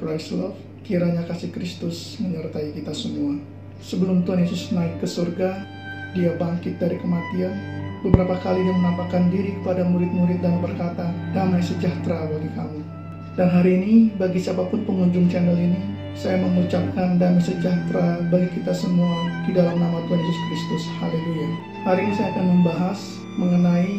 Christ love, kiranya kasih Kristus menyertai kita semua. Sebelum Tuhan Yesus naik ke surga, dia bangkit dari kematian. Beberapa kali dia menampakkan diri kepada murid-murid dan berkata, damai sejahtera bagi kamu. Dan hari ini, bagi siapapun pengunjung channel ini, saya mengucapkan damai sejahtera bagi kita semua di dalam nama Tuhan Yesus Kristus. Haleluya. Hari ini saya akan membahas mengenai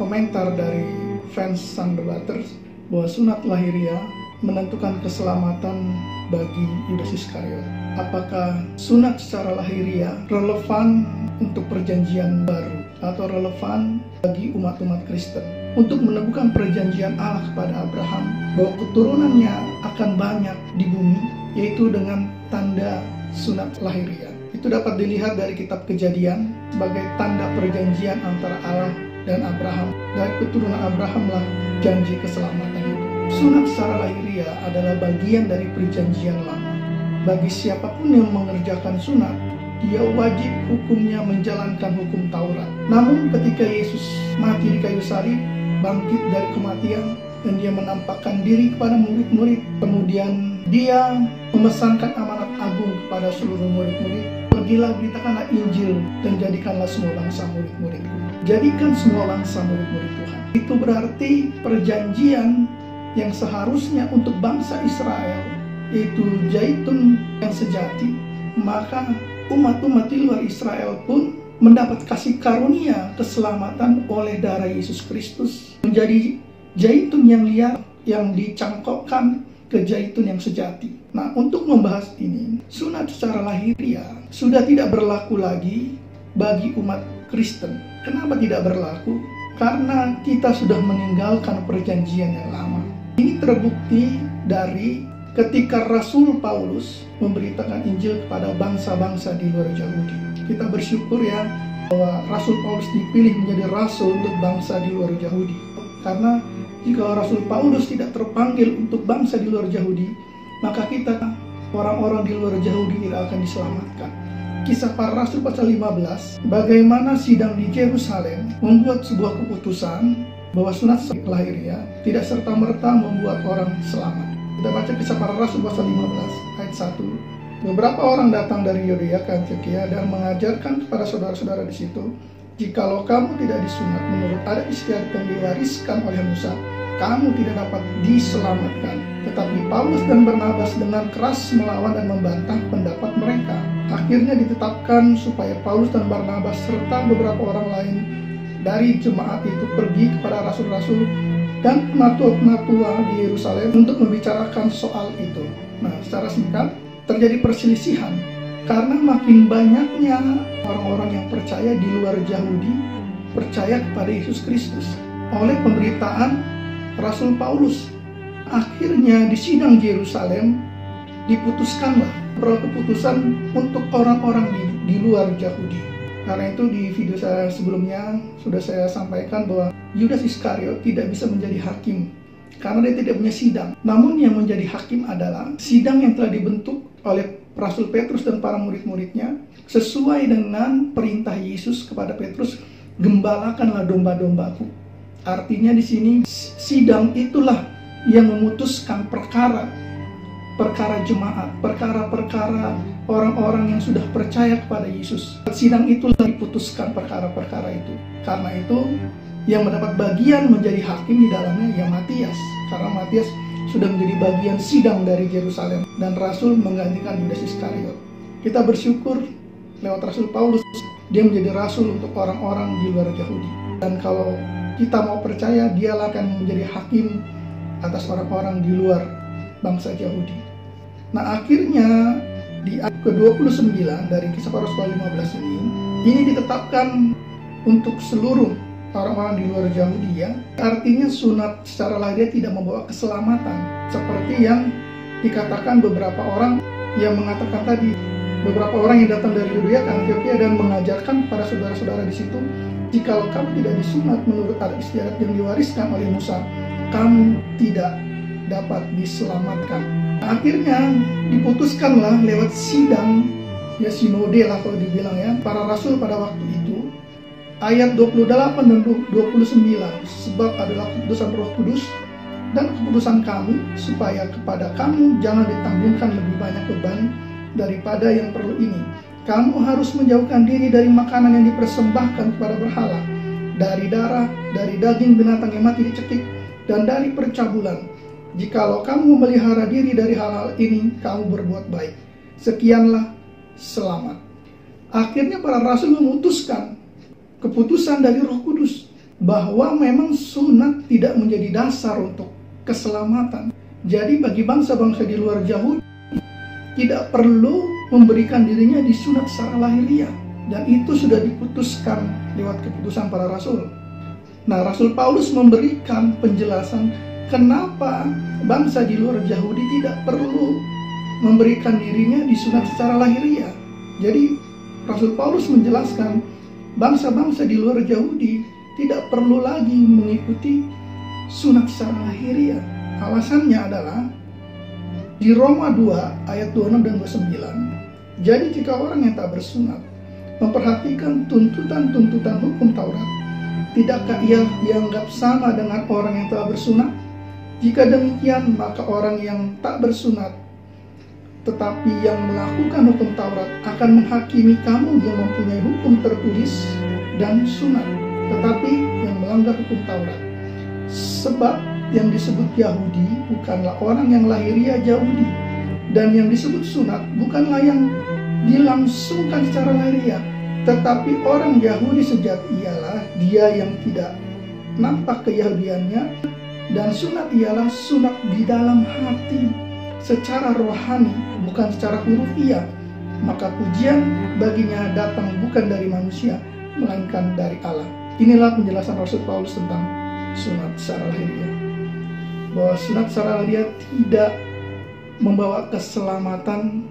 komentar dari fans Sang Debaters bahwa sunat lahiriah menentukan keselamatan bagi Yudas Iskariot. Apakah sunat secara lahiriah relevan untuk perjanjian baru atau relevan bagi umat-umat Kristen untuk meneguhkan perjanjian Allah kepada Abraham bahwa keturunannya akan banyak di bumi, yaitu dengan tanda sunat lahiriah. Itu dapat dilihat dari kitab Kejadian sebagai tanda perjanjian antara Allah dan Abraham. Dari keturunan Abraham lah janji keselamatan itu. Sunat secara lahiriah adalah bagian dari perjanjian lama. Bagi siapapun yang mengerjakan sunat, dia wajib hukumnya menjalankan hukum Taurat. Namun ketika Yesus mati di kayu salib, bangkit dari kematian, dan dia menampakkan diri kepada murid-murid, kemudian dia memesankan amanat agung kepada seluruh murid-murid, pergilah beritakanlah Injil dan jadikanlah semua bangsa murid-muridku. Jadikan semua bangsa murid-murid Tuhan. Itu berarti perjanjian yang seharusnya untuk bangsa Israel, yaitu zaitun yang sejati, maka umat-umat di luar Israel pun mendapat kasih karunia keselamatan oleh darah Yesus Kristus, menjadi zaitun yang liar yang dicangkokkan ke zaitun yang sejati. Nah, untuk membahas ini, sunat secara lahiriah sudah tidak berlaku lagi bagi umat Kristen. Kenapa tidak berlaku? Karena kita sudah meninggalkan perjanjian yang lama. Ini terbukti dari ketika Rasul Paulus memberitakan Injil kepada bangsa-bangsa di luar Yahudi. Kita bersyukur ya bahwa Rasul Paulus dipilih menjadi rasul untuk bangsa di luar Yahudi. Karena jika Rasul Paulus tidak terpanggil untuk bangsa di luar Yahudi, maka kita orang-orang di luar Yahudi tidak akan diselamatkan. Kisah Para Rasul pasal 15, bagaimana sidang di Yerusalem membuat sebuah keputusan bahwa sunat lahiriah tidak serta-merta membuat orang selamat. Kita baca Kisah Para Rasul pasal 15 ayat 1. Beberapa orang datang dari Yudea ke Antiokhia dan mengajarkan kepada saudara-saudara di situ, jikalau kamu tidak disunat menurut adat istiadat yang diwariskan oleh Musa, kamu tidak dapat diselamatkan. Tetapi Paulus dan Barnabas dengan keras melawan dan membantah pendapat mereka. Akhirnya ditetapkan supaya Paulus dan Barnabas serta beberapa orang lain dari jemaat itu pergi kepada rasul-rasul dan penatua-penatua di Yerusalem untuk membicarakan soal itu. Nah, secara singkat, terjadi perselisihan karena makin banyaknya orang-orang yang percaya di luar Yahudi percaya kepada Yesus Kristus oleh pemberitaan Rasul Paulus. Akhirnya di sidang Yerusalem diputuskanlah beberapa keputusan untuk orang-orang di luar Yahudi. Karena itu di video saya sebelumnya sudah saya sampaikan bahwa Yudas Iskariot tidak bisa menjadi hakim karena dia tidak punya sidang. Namun yang menjadi hakim adalah sidang yang telah dibentuk oleh Rasul Petrus dan para murid-muridnya sesuai dengan perintah Yesus kepada Petrus, gembalakanlah domba-dombaku. Artinya di sini sidang itulah yang memutuskan perkara jemaat, perkara-perkara orang-orang yang sudah percaya kepada Yesus. Sidang itulah diputuskan perkara-perkara itu. Karena itu yang mendapat bagian menjadi hakim di dalamnya ya Matias, karena Matias sudah menjadi bagian sidang dari Yerusalem dan Rasul menggantikan Yudas Iskariot. Kita bersyukur lewat Rasul Paulus dia menjadi rasul untuk orang-orang di luar Yahudi. Dan kalau kita mau percaya, dialah akan menjadi hakim atas orang-orang di luar bangsa Yahudi. Nah, akhirnya di ayat ke-29 dari Kisah Para Rasul 15 ini ditetapkan untuk seluruh orang-orang di luar Yahudi ya. Artinya sunat secara lahiriah tidak membawa keselamatan seperti yang dikatakan beberapa orang yang mengatakan tadi. Beberapa orang yang datang dari Yudea ke Antiokhia dan mengajarkan kepada saudara-saudara di situ, jikalau kamu tidak disunat menurut adat istiadat yang diwariskan oleh Musa, kamu tidak dapat diselamatkan. Akhirnya diputuskanlah lewat sidang ya, sinode lah kalau dibilang ya, para rasul pada waktu itu, ayat 28 dan 29, sebab adalah keputusan Roh Kudus dan keputusan kami supaya kepada kamu jangan ditanggungkan lebih banyak beban daripada yang perlu ini. Kamu harus menjauhkan diri dari makanan yang dipersembahkan kepada berhala, dari darah, dari daging binatang yang mati dicekik, dan dari percabulan. Jikalau kamu memelihara diri dari hal-hal ini, kamu berbuat baik. Sekianlah, selamat. Akhirnya para rasul memutuskan keputusan dari Roh Kudus bahwa memang sunat tidak menjadi dasar untuk keselamatan. Jadi bagi bangsa-bangsa di luar Yahudi tidak perlu memberikan dirinya disunat secara lahiriah, dan itu sudah diputuskan lewat keputusan para rasul. Nah, Rasul Paulus memberikan penjelasan kenapa bangsa di luar Yahudi tidak perlu memberikan dirinya disunat secara lahiriah. Jadi Rasul Paulus menjelaskan bangsa-bangsa di luar Yahudi tidak perlu lagi mengikuti sunat secara lahiriah. Alasannya adalah di Roma 2 ayat 26 dan 29. Jadi jika orang yang tak bersunat memperhatikan tuntutan-tuntutan hukum Taurat, tidakkah ia dianggap sama dengan orang yang telah bersunat? Jika demikian, maka orang yang tak bersunat tetapi yang melakukan hukum Taurat akan menghakimi kamu yang mempunyai hukum tertulis dan sunat, tetapi yang melanggar hukum Taurat. Sebab yang disebut Yahudi bukanlah orang yang lahiriah Yahudi, dan yang disebut sunat bukanlah yang dilangsungkan secara lahiriah, tetapi orang Yahudi sejati ialah dia yang tidak nampak keyahudiannya, dan sunat ialah sunat di dalam hati secara rohani, bukan secara hurufiah. Maka pujian baginya datang bukan dari manusia, melainkan dari Allah. Inilah penjelasan Rasul Paulus tentang sunat secara lahiriah, bahwa sunat secara lahiriah tidak membawa keselamatan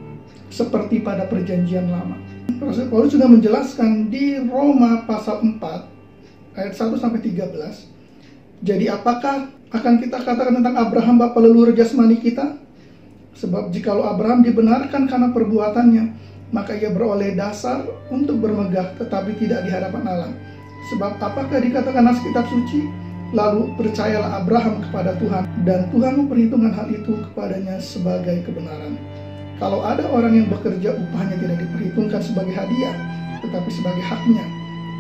seperti pada perjanjian lama. Rasul Paulus juga menjelaskan di Roma pasal 4 ayat 1-13. Jadi apakah akan kita katakan tentang Abraham bapa leluhur jasmani kita? Sebab jikalau Abraham dibenarkan karena perbuatannya, maka ia beroleh dasar untuk bermegah, tetapi tidak di hadapan Allah. Sebab apakah dikatakan nas kitab suci? Lalu percayalah Abraham kepada Tuhan, dan Tuhan memperhitungkan hal itu kepadanya sebagai kebenaran. Kalau ada orang yang bekerja, upahnya tidak diperhitungkan sebagai hadiah, tetapi sebagai haknya.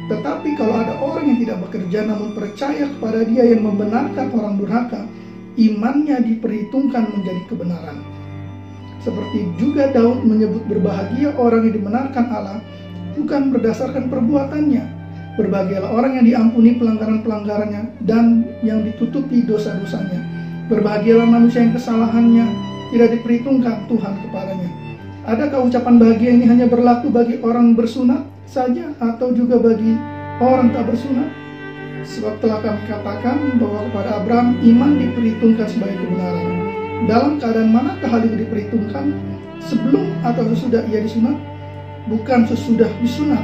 Tetapi kalau ada orang yang tidak bekerja namun percaya kepada Dia yang membenarkan orang durhaka, imannya diperhitungkan menjadi kebenaran. Seperti juga Daud menyebut berbahagia orang yang dibenarkan Allah bukan berdasarkan perbuatannya. Berbahagialah orang yang diampuni pelanggaran-pelanggarannya dan yang ditutupi dosa-dosanya. Berbahagialah manusia yang kesalahannya tidak diperhitungkan Tuhan kepadanya. Adakah ucapan bahagia ini hanya berlaku bagi orang bersunat saja atau juga bagi orang tak bersunat? Sebab telah kami katakan bahwa kepada Abraham iman diperhitungkan sebagai kebenaran. Dalam keadaan manakah hal itu diperhitungkan? Sebelum atau sesudah ia disunat? Bukan sesudah disunat,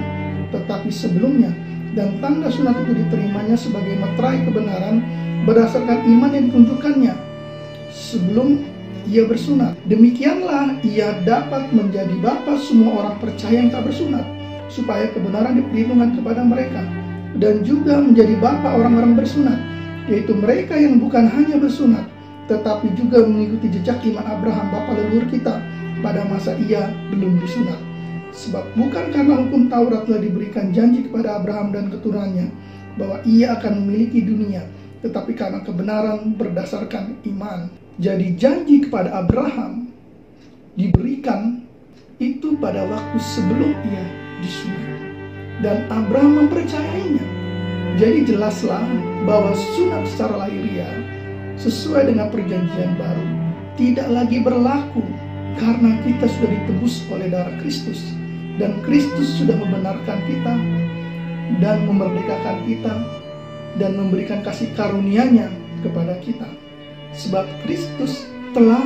tetapi sebelumnya. Dan tanda sunat itu diterimanya sebagai meterai kebenaran berdasarkan iman yang ditunjukkannya sebelum ia bersunat. Demikianlah ia dapat menjadi bapa semua orang percaya yang tak bersunat, supaya kebenaran diperhitungkan kepada mereka, dan juga menjadi bapa orang-orang bersunat, yaitu mereka yang bukan hanya bersunat, tetapi juga mengikuti jejak iman Abraham bapa leluhur kita pada masa ia belum disunat. Sebab bukan karena hukum Taurat telah diberikan janji kepada Abraham dan keturunannya bahwa ia akan memiliki dunia, tetapi karena kebenaran berdasarkan iman. Jadi janji kepada Abraham diberikan itu pada waktu sebelum ia disunat, dan Abraham mempercayainya. Jadi jelaslah bahwa sunat secara lahiriah sesuai dengan perjanjian baru tidak lagi berlaku, karena kita sudah ditebus oleh darah Kristus, dan Kristus sudah membenarkan kita dan memerdekakan kita dan memberikan kasih karunia-Nya kepada kita. Sebab Kristus telah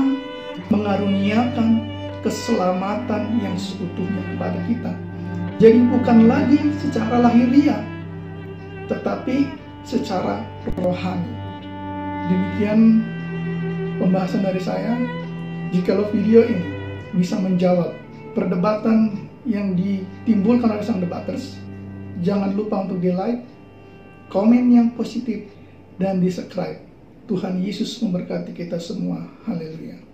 mengaruniakan keselamatan yang seutuhnya kepada kita. Jadi bukan lagi secara lahiriah, tetapi secara rohani. Demikian pembahasan dari saya. Jikalau video ini bisa menjawab perdebatan yang ditimbulkan oleh sang debaters, jangan lupa untuk di like, komen yang positif, dan di subscribe. Tuhan Yesus memberkati kita semua. Haleluya.